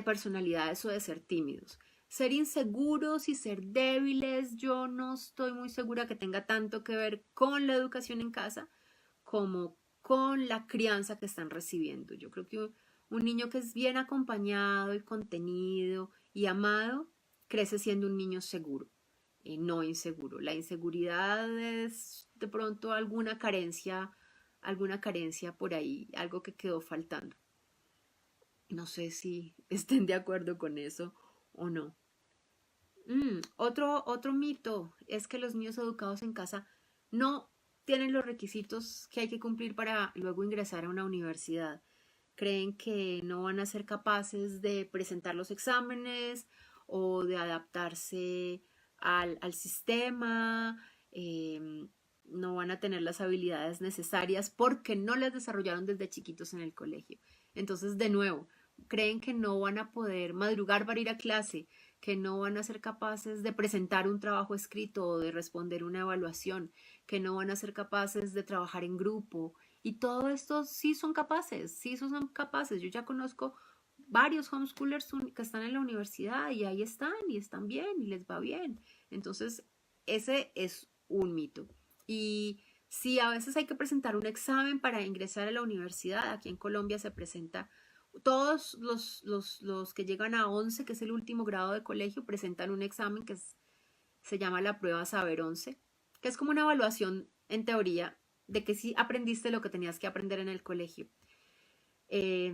personalidad eso de ser tímidos. Ser inseguros y ser débiles, yo no estoy muy segura que tenga tanto que ver con la educación en casa como con la crianza que están recibiendo. Yo creo que un niño que es bien acompañado y contenido y amado crece siendo un niño seguro, no inseguro. La inseguridad es de pronto alguna carencia por ahí, algo que quedó faltando. No sé si estén de acuerdo con eso o no. Otro mito es que los niños educados en casa no tienen los requisitos que hay que cumplir para luego ingresar a una universidad. Creen que no van a ser capaces de presentar los exámenes o de adaptarse al sistema, no van a tener las habilidades necesarias porque no las desarrollaron desde chiquitos en el colegio. Entonces, de nuevo, creen que no van a poder madrugar para ir a clase, que no van a ser capaces de presentar un trabajo escrito o de responder una evaluación, que no van a ser capaces de trabajar en grupo. Y todo esto sí son capaces, sí son capaces. Yo ya conozco varios homeschoolers que están en la universidad y ahí están y están bien y les va bien. Entonces, ese es un mito. Y sí, a veces hay que presentar un examen para ingresar a la universidad. Aquí en Colombia se presenta todos los que llegan a 11, que es el último grado de colegio, presentan un examen se llama la prueba Saber 11, que es como una evaluación en teoría de que sí aprendiste lo que tenías que aprender en el colegio. Eh,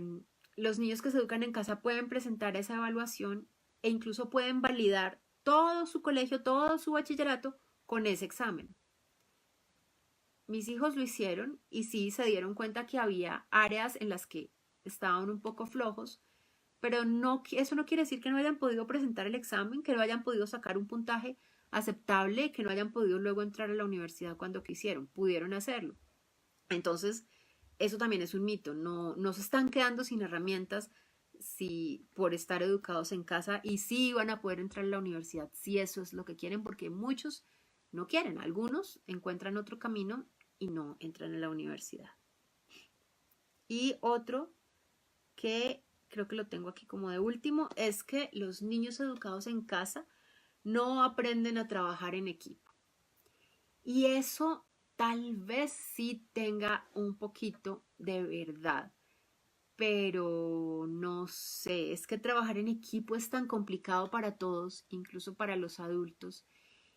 los niños que se educan en casa pueden presentar esa evaluación e incluso pueden validar todo su colegio, todo su bachillerato con ese examen. Mis hijos lo hicieron y sí se dieron cuenta que había áreas en las que estaban un poco flojos, pero no, eso no quiere decir que no hayan podido presentar el examen, que no hayan podido sacar un puntaje aceptable, que no hayan podido luego entrar a la universidad cuando quisieron, pudieron hacerlo. Entonces, eso también es un mito, no se están quedando sin herramientas si por estar educados en casa y sí van a poder entrar a la universidad si eso es lo que quieren, porque muchos no quieren, algunos encuentran otro camino y no entran a la universidad. Y otro que creo que lo tengo aquí como de último es que los niños educados en casa no aprenden a trabajar en equipo. Y eso tal vez sí tenga un poquito de verdad, pero no sé, es que trabajar en equipo es tan complicado para todos, incluso para los adultos.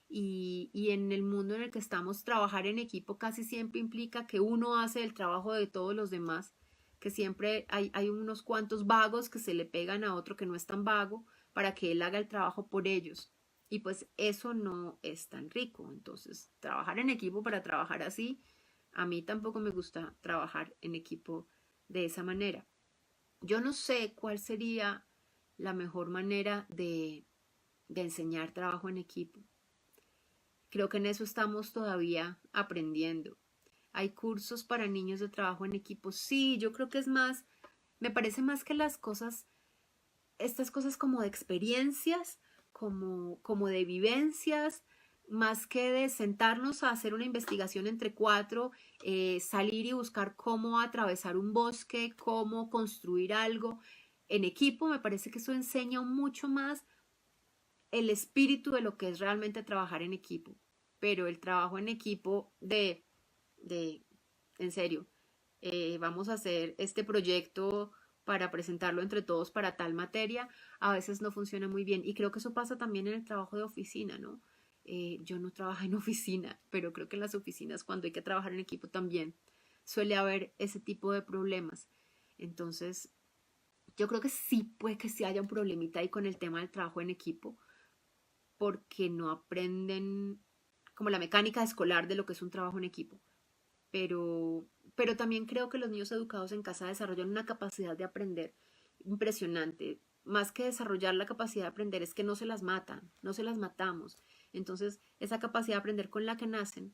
Y en el mundo en el que estamos, trabajar en equipo casi siempre implica que uno hace el trabajo de todos los demás, que siempre hay unos cuantos vagos que se le pegan a otro que no es tan vago para que él haga el trabajo por ellos. Y pues eso no es tan rico. Entonces, trabajar en equipo para trabajar así, a mí tampoco me gusta trabajar en equipo de esa manera. Yo no sé cuál sería la mejor manera de enseñar trabajo en equipo. Creo que en eso estamos todavía aprendiendo. Hay cursos para niños de trabajo en equipo. Sí, yo creo que es más, me parece más que las cosas, estas cosas como de experiencias, como de vivencias, más que de sentarnos a hacer una investigación entre cuatro, salir y buscar cómo atravesar un bosque, cómo construir algo. En equipo me parece que eso enseña mucho más el espíritu de lo que es realmente trabajar en equipo. Pero el trabajo en equipo de en serio, vamos a hacer este proyecto para presentarlo entre todos para tal materia, a veces no funciona muy bien. Y creo que eso pasa también en el trabajo de oficina, ¿no? Yo no trabajo en oficina, pero creo que en las oficinas cuando hay que trabajar en equipo también suele haber ese tipo de problemas. Entonces, yo creo que sí puede que sí haya un problemita ahí con el tema del trabajo en equipo, porque no aprenden como la mecánica escolar de lo que es un trabajo en equipo. Pero también creo que los niños educados en casa desarrollan una capacidad de aprender impresionante. Más que desarrollar la capacidad de aprender es que no se las matan, no se las matamos. Entonces, esa capacidad de aprender con la que nacen,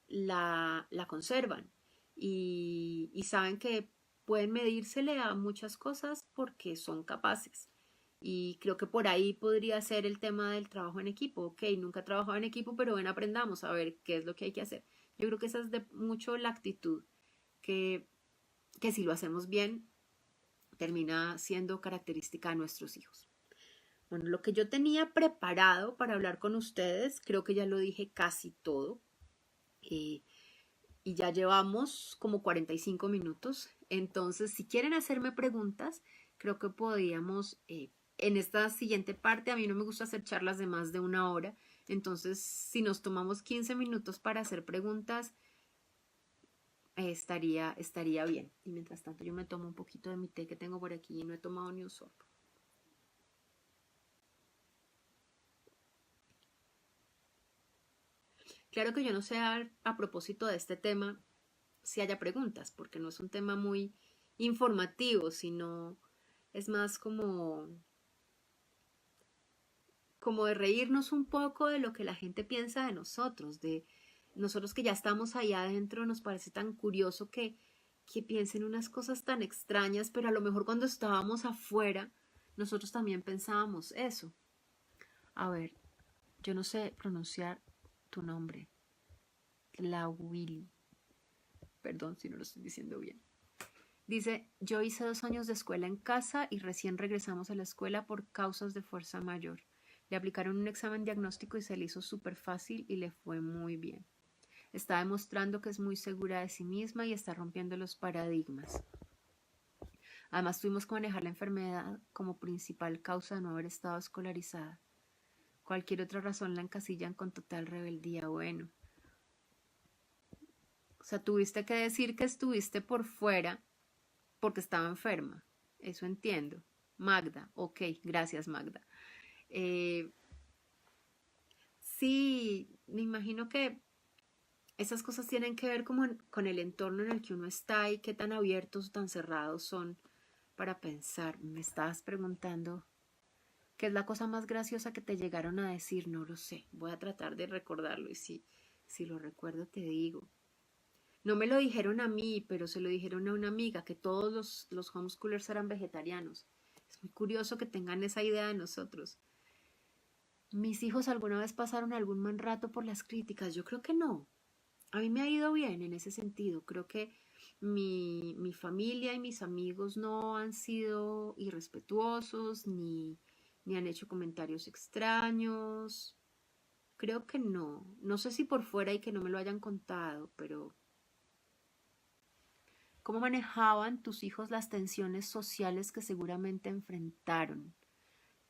la conservan y saben que pueden medírsele a muchas cosas porque son capaces. Y creo que por ahí podría ser el tema del trabajo en equipo. Ok, nunca he trabajado en equipo, pero ven, aprendamos a ver qué es lo que hay que hacer. Yo creo que esa es de mucho la actitud que, que si lo hacemos bien, termina siendo característica de nuestros hijos. Bueno, lo que yo tenía preparado para hablar con ustedes, creo que ya lo dije casi todo. Eh, y ya llevamos como 45 minutos. Entonces, si quieren hacerme preguntas, creo que podríamos, en esta siguiente parte, a mí no me gusta hacer charlas de más de una hora. Entonces, si nos tomamos 15 minutos para hacer preguntas, estaría bien. Y mientras tanto, yo me tomo un poquito de mi té que tengo por aquí y no he tomado ni un sorbo. Claro que yo no sé a propósito de este tema si haya preguntas, porque no es un tema muy informativo, sino es más como de reírnos un poco de lo que la gente piensa de nosotros, de nosotros que ya estamos ahí adentro, nos parece tan curioso que piensen unas cosas tan extrañas, pero a lo mejor cuando estábamos afuera, nosotros también pensábamos eso. A ver, yo no sé pronunciar tu nombre, la Will, perdón si no lo estoy diciendo bien. Dice, yo hice 2 años de escuela en casa y recién regresamos a la escuela por causas de fuerza mayor. Le aplicaron un examen diagnóstico y se le hizo súper fácil y le fue muy bien. Está demostrando que es muy segura de sí misma y está rompiendo los paradigmas. Además, tuvimos que manejar la enfermedad como principal causa de no haber estado escolarizada. Cualquier otra razón la encasillan con total rebeldía. Bueno, o sea, tuviste que decir que estuviste por fuera porque estaba enferma. Eso entiendo. Magda, ok, gracias Magda. Eh, sí, me imagino que esas cosas tienen que ver como con el entorno en el que uno está y qué tan abiertos o tan cerrados son para pensar. Me estabas preguntando qué es la cosa más graciosa que te llegaron a decir. No lo sé, voy a tratar de recordarlo y si lo recuerdo te digo. No me lo dijeron a mí, pero se lo dijeron a una amiga, que todos los homeschoolers eran vegetarianos. Es muy curioso que tengan esa idea de nosotros. ¿Mis hijos alguna vez pasaron algún mal rato por las críticas? Yo creo que no. A mí me ha ido bien en ese sentido. Creo que mi familia y mis amigos no han sido irrespetuosos ni han hecho comentarios extraños. Creo que no. No sé si por fuera y que no me lo hayan contado, pero ¿cómo manejaban tus hijos las tensiones sociales que seguramente enfrentaron?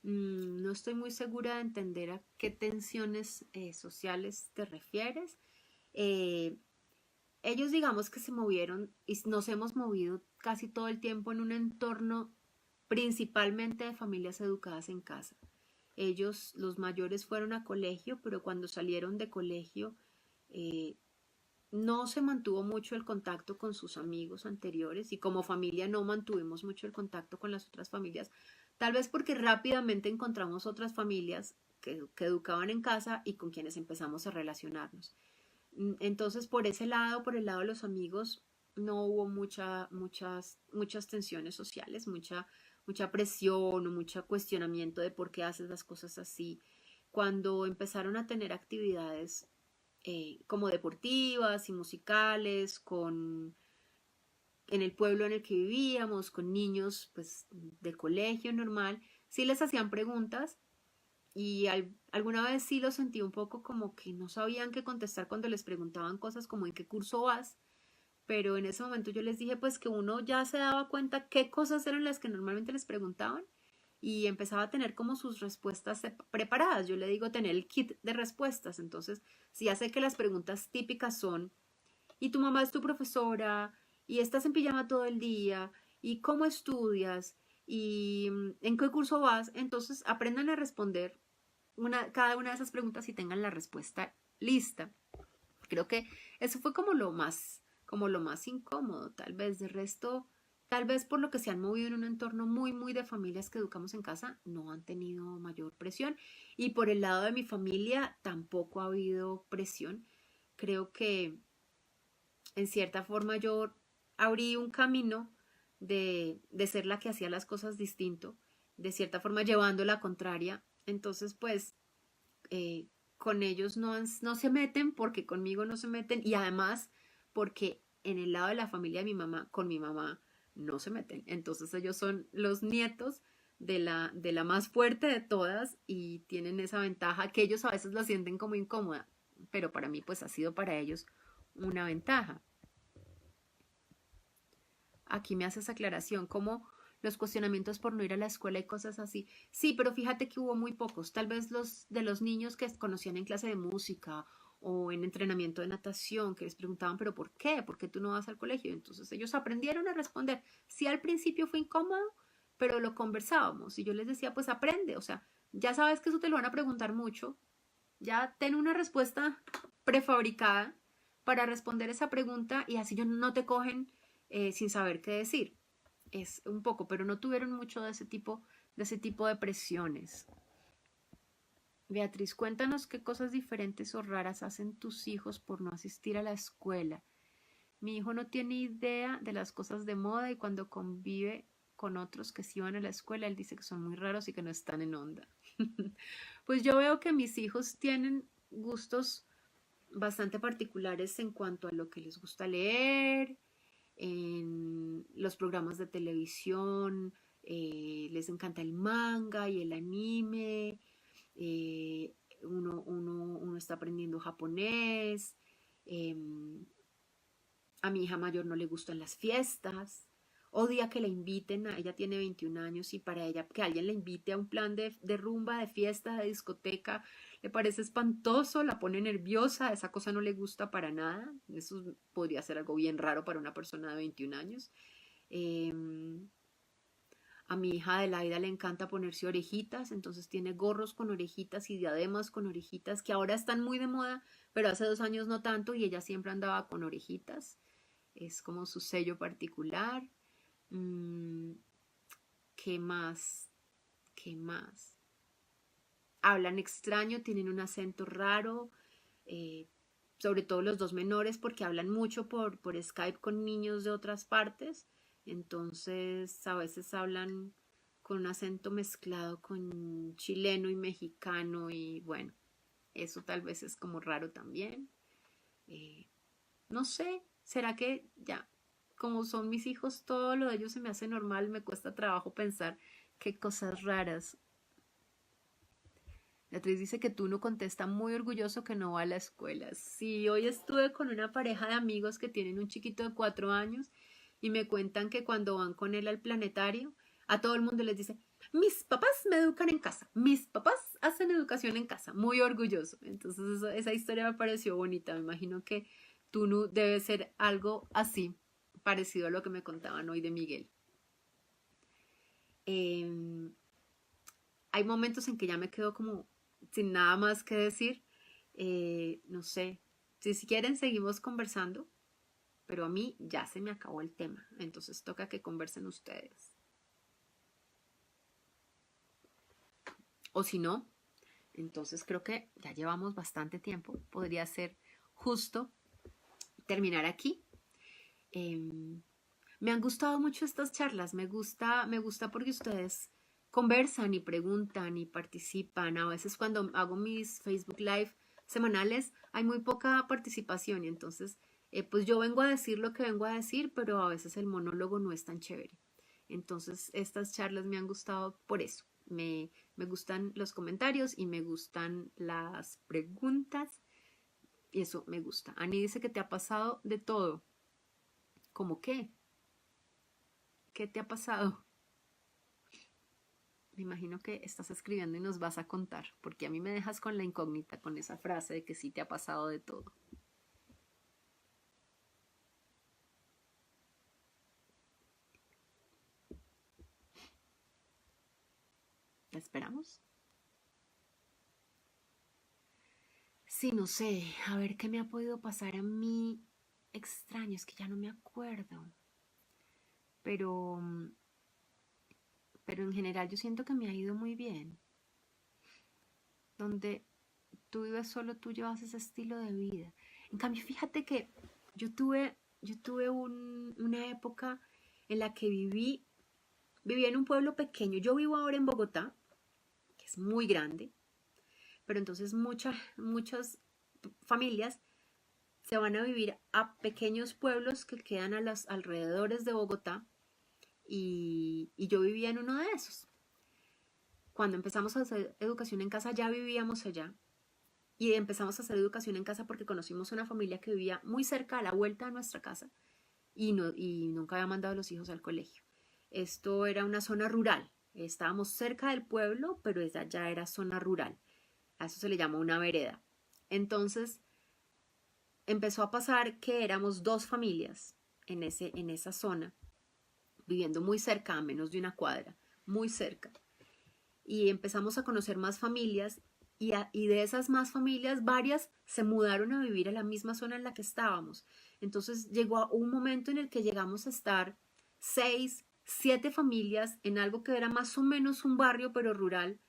No estoy muy segura de entender a qué tensiones sociales te refieres. Eh, Ellos digamos que se movieron y nos hemos movido casi todo el tiempo en un entorno principalmente de familias educadas en casa. Ellos, los mayores, fueron a colegio, pero cuando salieron de colegio eh, no se mantuvo mucho el contacto con sus amigos anteriores y como familia no mantuvimos mucho el contacto con las otras familias, tal vez porque rápidamente encontramos otras familias que educaban en casa y con quienes empezamos a relacionarnos. Entonces, por ese lado, por el lado de los amigos, no hubo muchas tensiones sociales, mucha presión o mucho cuestionamiento de por qué haces las cosas así. Cuando empezaron a tener actividades como deportivas y musicales, en el pueblo en el que vivíamos, con niños pues, de colegio normal, sí les hacían preguntas y alguna vez sí lo sentí un poco como que no sabían qué contestar cuando les preguntaban cosas como en qué curso vas, pero en ese momento yo les dije pues que uno ya se daba cuenta qué cosas eran las que normalmente les preguntaban y empezaba a tener como sus respuestas preparadas. Yo le digo tener el kit de respuestas. Entonces, si ya sé que las preguntas típicas son, ¿y tu mamá es tu profesora? ¿Y estás en pijama todo el día? ¿Y cómo estudias? ¿Y en qué curso vas? Entonces, aprendan a responder cada una de esas preguntas y tengan la respuesta lista. Creo que eso fue como lo más incómodo, tal vez. De resto, tal vez por lo que se han movido en un entorno muy de familias que educamos en casa, no han tenido mayor presión. Y por el lado de mi familia, tampoco ha habido presión. Creo que en cierta forma yo abrí un camino de ser la que hacía las cosas distinto, de cierta forma llevando la contraria. Entonces, pues, eh, con ellos no se meten porque conmigo no se meten y además porque en el lado de la familia de mi mamá, con mi mamá, no se meten. Entonces ellos son los nietos de la más fuerte de todas y tienen esa ventaja que ellos a veces la sienten como incómoda, pero para mí pues ha sido para ellos una ventaja. Aquí me haces aclaración, como los cuestionamientos por no ir a la escuela y cosas así. Sí, pero fíjate que hubo muy pocos. Tal vez los de los niños que conocían en clase de música o en entrenamiento de natación, que les preguntaban, pero ¿por qué? ¿Por qué tú no vas al colegio? Entonces ellos aprendieron a responder. Sí, al principio fue incómodo, pero lo conversábamos y yo les decía, pues aprende, o sea, ya sabes que eso te lo van a preguntar mucho, ya ten una respuesta prefabricada para responder esa pregunta y así no te cogen sin saber qué decir. Es un poco, pero no tuvieron mucho de ese tipo de presiones. Beatriz, cuéntanos qué cosas diferentes o raras hacen tus hijos por no asistir a la escuela. Mi hijo no tiene idea de las cosas de moda y cuando convive con otros que sí van a la escuela, él dice que son muy raros y que no están en onda. Pues yo veo que mis hijos tienen gustos bastante particulares en cuanto a lo que les gusta leer, en los programas de televisión, les encanta el manga y el anime, eh, uno está aprendiendo japonés, eh, a mi hija mayor no le gustan las fiestas, odia que la inviten, ella tiene 21 años y para ella que alguien la invite a un plan de rumba, de fiesta, de discoteca, le parece espantoso, la pone nerviosa, esa cosa no le gusta para nada, eso podría ser algo bien raro para una persona de 21 años. Eh, a mi hija Adelaida le encanta ponerse orejitas, entonces tiene gorros con orejitas y diademas con orejitas que ahora están muy de moda, pero hace 2 años no tanto y ella siempre andaba con orejitas. Es como su sello particular. Mm, ¿Qué más? ¿Qué más? Hablan extraño, tienen un acento raro, eh, sobre todo los dos menores porque hablan mucho por Skype con niños de otras partes, entonces a veces hablan con un acento mezclado con chileno y mexicano y bueno, eso tal vez es como raro también. Eh, no sé, ¿será que ya, como son mis hijos, todo lo de ellos se me hace normal, me cuesta trabajo pensar qué cosas raras? Beatriz dice que tú no contesta muy orgulloso que no va a la escuela. Sí, hoy estuve con una pareja de amigos que tienen un chiquito de 4 años y me cuentan que cuando van con él al planetario, a todo el mundo les dice, mis papás me educan en casa, mis papás hacen educación en casa, muy orgulloso. Entonces esa historia me pareció bonita, me imagino que tú no debe ser algo así, parecido a lo que me contaban hoy de Miguel. Eh, Hay momentos en que ya me quedo como sin nada más que decir. No sé, si quieren seguimos conversando, pero a mí ya se me acabó el tema, entonces toca que conversen ustedes. O si no, entonces creo que ya llevamos bastante tiempo, podría ser justo terminar aquí. Eh, Me han gustado mucho estas charlas, me gusta porque ustedes conversan y preguntan y participan. A veces cuando hago mis Facebook Live semanales hay muy poca participación y entonces pues yo vengo a decir lo que vengo a decir, pero a veces el monólogo no es tan chévere. Entonces estas charlas me han gustado por eso. Me gustan los comentarios y me gustan las preguntas y eso me gusta. Ani dice que te ha pasado de todo. ¿Cómo qué? ¿Qué te ha pasado? Me imagino que estás escribiendo y nos vas a contar, porque a mí me dejas con la incógnita, con esa frase de que sí te ha pasado de todo. ¿La esperamos? Sí, no sé. A ver qué me ha podido pasar a mí. Extraño, es que ya no me acuerdo. Pero, pero en general yo siento que me ha ido muy bien. Donde tú vives solo, tú llevas ese estilo de vida. En cambio, fíjate que yo tuve una época en la que vivía en un pueblo pequeño. Yo vivo ahora en Bogotá, que es muy grande, pero entonces muchas familias se van a vivir a pequeños pueblos que quedan a los alrededores de Bogotá y yo vivía en uno de esos. Cuando empezamos a hacer educación en casa ya vivíamos allá y empezamos a hacer educación en casa porque conocimos una familia que vivía muy cerca a la vuelta de nuestra casa y nunca había mandado a los hijos al colegio. Esto era una zona rural, estábamos cerca del pueblo, pero esa ya era zona rural. A eso se le llama una vereda. Entonces empezó a pasar que éramos dos familias en esa zona, viviendo muy cerca, a menos de una cuadra, muy cerca. Y empezamos a conocer más familias y de esas más familias, varias se mudaron a vivir a la misma zona en la que estábamos. Entonces llegó a un momento en el que llegamos a estar 6, 7 familias en algo que era más o menos un barrio, pero rural,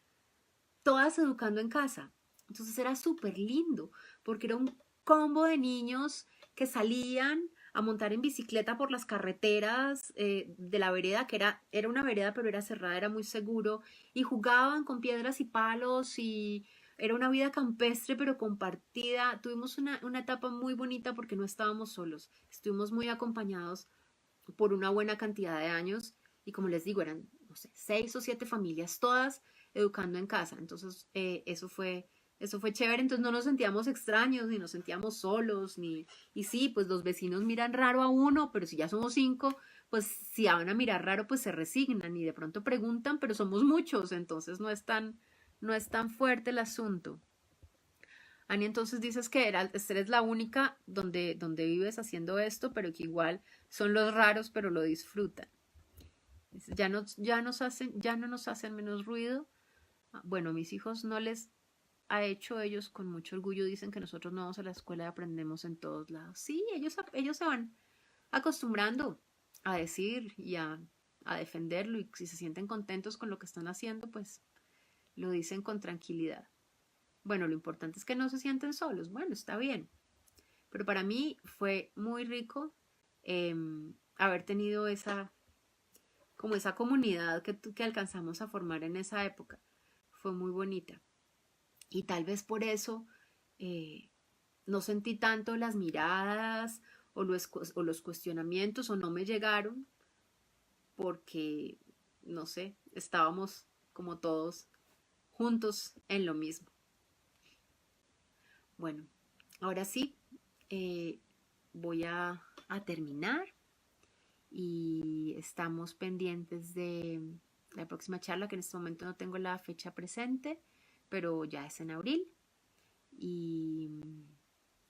todas educando en casa. Entonces era súper lindo, porque era un combo de niños que salían a montar en bicicleta por las carreteras de la vereda, que era una vereda pero era cerrada, era muy seguro, y jugaban con piedras y palos y era una vida campestre pero compartida. Tuvimos una etapa muy bonita porque no estábamos solos, estuvimos muy acompañados por una buena cantidad de años y como les digo, eran, no sé, 6 o 7 familias, todas educando en casa. Entonces, eso fue chévere, entonces no nos sentíamos extraños, ni nos sentíamos solos, y sí, pues los vecinos miran raro a uno, pero si ya somos 5, pues si van a mirar raro, pues se resignan y de pronto preguntan, pero somos muchos, entonces no es tan fuerte el asunto. Ani, entonces dices que eres la única donde vives haciendo esto, pero que igual son los raros, pero lo disfrutan. Ya no nos hacen menos ruido. Bueno, mis hijos no les ha hecho ellos con mucho orgullo. Dicen que nosotros no vamos a la escuela y aprendemos en todos lados. Sí, ellos se van acostumbrando a decir y a defenderlo y si se sienten contentos con lo que están haciendo, pues lo dicen con tranquilidad. Bueno, lo importante es que no se sienten solos. Bueno, está bien. Pero para mí fue muy rico haber tenido como esa comunidad que alcanzamos a formar en esa época. Fue muy bonita. Y tal vez por eso no sentí tanto las miradas o los cuestionamientos o no me llegaron porque, no sé, estábamos como todos juntos en lo mismo. Bueno, ahora sí, voy a terminar y estamos pendientes de la próxima charla, que en este momento no tengo la fecha presente, pero ya es en abril. Y,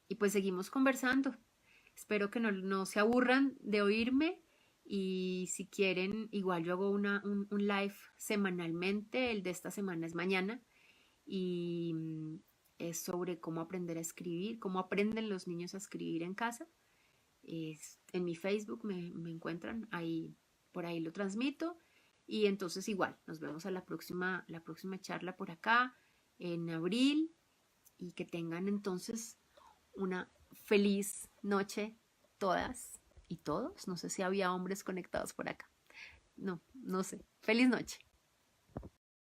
y pues seguimos conversando. Espero que no se aburran de oírme y si quieren, igual yo hago un live semanalmente, el de esta semana es mañana y es sobre cómo aprender a escribir, cómo aprenden los niños a escribir en casa. En mi Facebook me encuentran, ahí, por ahí lo transmito y entonces igual, nos vemos a la próxima charla por acá en abril y que tengan entonces una feliz noche todas y todos. No sé si había hombres conectados por acá. No, no sé. Feliz noche.